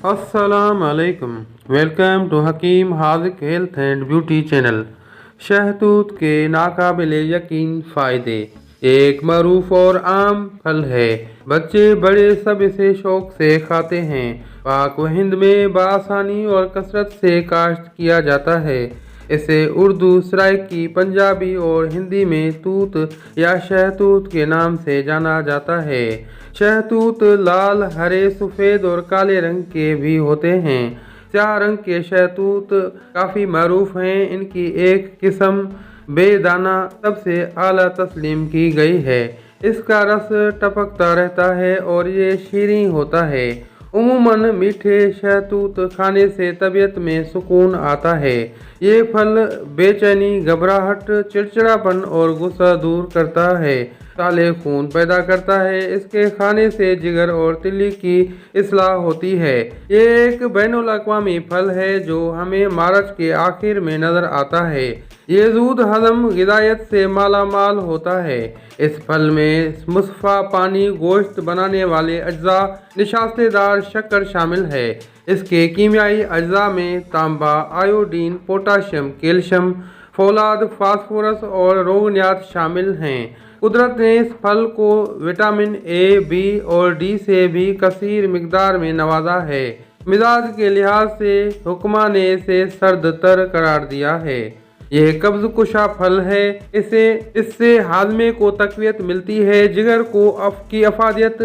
अस्सलामुअलैकुम। Welcome to Hakeem Haziq health and beauty channel. शहतूत के नाकाबिले यकीन फ़ायदे। एक मरूफ और आम फल है, बच्चे बड़े सब इसे शौक से खाते हैं। पाक व हिंद में बआसानी और कसरत से काश्त किया जाता है। इसे उर्दू, सराइकी, पंजाबी और हिंदी में तूत या शहतूत के नाम से जाना जाता है। शहतूत लाल, हरे, सफ़ेद और काले रंग के भी होते हैं। स्याह रंग के शहतूत काफ़ी मरूफ हैं। इनकी एक किस्म बेदाना सबसे आला तस्लीम की गई है। इसका रस टपकता रहता है और ये शीरीं होता है। उमूमन मीठे शहतूत खाने से तबीयत में सुकून आता है। ये फल बेचैनी, घबराहट, चिड़चिड़ापन और गुस्सा दूर करता है। काले खून पैदा करता है। इसके खाने से जिगर और तिल्ली की इस्लाह होती है। ये एक बैनुल अक़वामी फल है जो हमें मार्च के आखिर में नजर आता है। ये दूध हजम ग़िज़ायत से माला माल होता है। इस फल में मुसफ़ा पानी, गोश्त बनाने वाले अज्जा, निशास्तेदार शक्कर शामिल है। इसके कीमियाई अज्जा में तांबा, आयोडीन, पोटाशियम, कैल्शियम, फौलाद, फास्फोरस और रोगनियात शामिल हैं। कुदरत ने इस फल को विटामिन ए, बी और डी से भी कसीर मिकदार में नवाजा है। मिजाज के लिहाज से हुक्मा ने इसे सर्द तर करार दिया है। यह कब्ज कुशा फल है। इससे हाजमे को तकवीत मिलती है। जिगर की अफादियत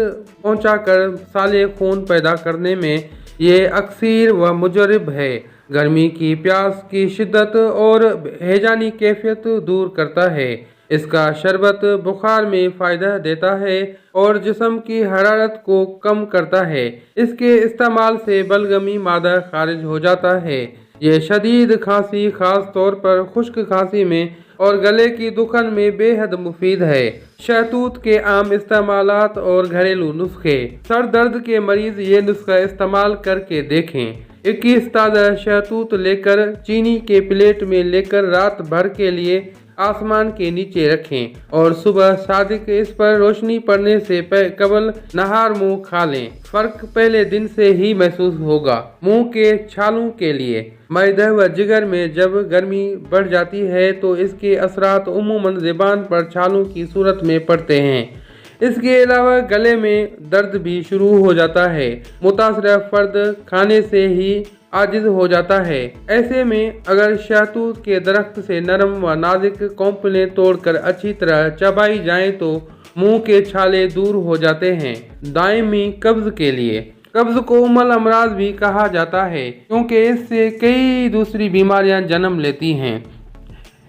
पहुँचाकर साले खून पैदा करने में ये अक्सीर व मुजरब है। गर्मी की, प्यास की शिद्दत और हैजानी कैफियत दूर करता है। इसका शरबत बुखार में फ़ायदा देता है और जिस्म की हरारत को कम करता है। इसके इस्तेमाल से बलगमी मादा खारिज हो जाता है। ये शदीद खांसी, खास तौर पर खुश्क खांसी में और गले की दुखन में बेहद मुफीद है। शहतूत के आम इस्तेमालात और घरेलू नुस्खे। सर दर्द के मरीज ये नुस्खा इस्तेमाल करके देखें। 21 ताज़ा शहतूत लेकर चीनी के प्लेट में लेकर रात भर के लिए आसमान के नीचे रखें और सुबह सादिक इस पर रोशनी पड़ने से कबल नहार मुंह खा लें। फर्क पहले दिन से ही महसूस होगा। मुंह के छालों के लिए मैदे व जिगर में जब गर्मी बढ़ जाती है तो इसके असरात उमूमन ज़बान पर छालों की सूरत में पड़ते हैं। इसके अलावा गले में दर्द भी शुरू हो जाता है। मुतासरा फर्द खाने से ही आजिज हो जाता है। ऐसे में अगर शहतूत के दरख्त से नरम व नाजुक कोंपलें तोड़कर अच्छी तरह चबाई जाएं तो मुंह के छाले दूर हो जाते हैं। दायमी कब्ज के लिए। कब्ज को उम्मुल अमराज भी कहा जाता है क्योंकि इससे कई दूसरी बीमारियां जन्म लेती हैं।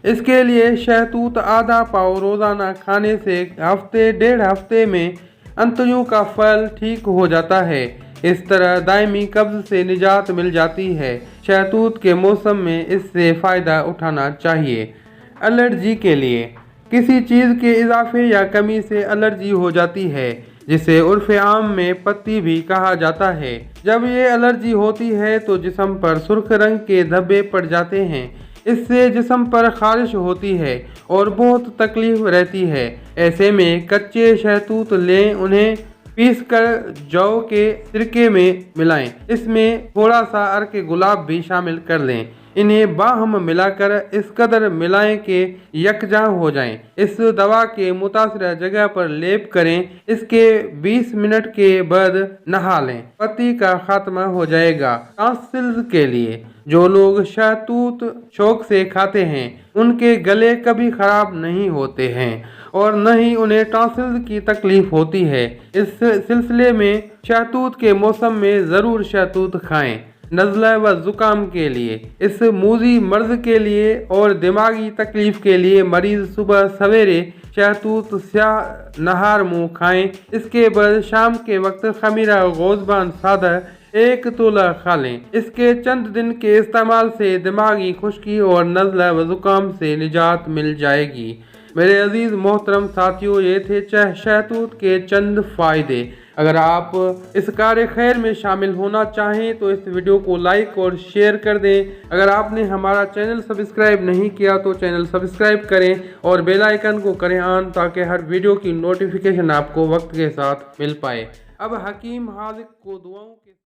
इसके लिए शहतूत आधा पाव रोज़ाना खाने से हफ्ते डेढ़ हफ्ते में अंतड़ियों का फल ठीक हो जाता है। इस तरह दायमी कब्ज से निजात मिल जाती है। शहतूत के मौसम में इससे फ़ायदा उठाना चाहिए। एलर्जी के लिए। किसी चीज़ के इजाफे या कमी से एलर्जी हो जाती है जिसे उर्फ़ आम में पत्ती भी कहा जाता है। जब ये एलर्जी होती है तो जिस्म पर सुर्ख रंग के धब्बे पड़ जाते हैं। इससे जिस्म पर खारिश होती है और बहुत तकलीफ रहती है। ऐसे में कच्चे शहतूत लें, उन्हें पीस कर जौ के सिरके में मिलाएं। इसमें थोड़ा सा अर्क गुलाब भी शामिल कर लें। इन्हें बाहम मिलाकर इस कदर मिलाएं कि यकजा हो जाएं। इस दवा के मुतासरा जगह पर लेप करें। इसके 20 मिनट के बाद नहा लें। पत्ती का खात्मा हो जाएगा। टॉन्सिल्स के लिए। जो लोग शहतूत शौक से खाते हैं उनके गले कभी खराब नहीं होते हैं और न ही उन्हें टॉन्सिल्स की तकलीफ होती है। इस सिलसिले में शहतूत के मौसम में ज़रूर शहतूत खाएं। नज़ला व ज़ुकाम के लिए। इस मूजी मर्ज़ के लिए और दिमागी तकलीफ के लिए मरीज़ सुबह सवेरे शहतूत स्याह नहार मुँह खाएं। इसके बाद शाम के वक्त खमीरा गोज़बान सादा 1 तोला खा लें। इसके चंद दिन के इस्तेमाल से दिमागी खुश्की और नज़ला व ज़ुकाम से निजात मिल जाएगी। मेरे अजीज़ मोहतरम साथियों, ये थे शहतूत के चंद फ़ायदे। अगर आप इस कार्य खैर में शामिल होना चाहें तो इस वीडियो को लाइक और शेयर कर दें। अगर आपने हमारा चैनल सब्सक्राइब नहीं किया तो चैनल सब्सक्राइब करें और बेल आइकन को करें ऑन ताकि हर वीडियो की नोटिफिकेशन आपको वक्त के साथ मिल पाए। अब हकीम हाज़िक को दुआओं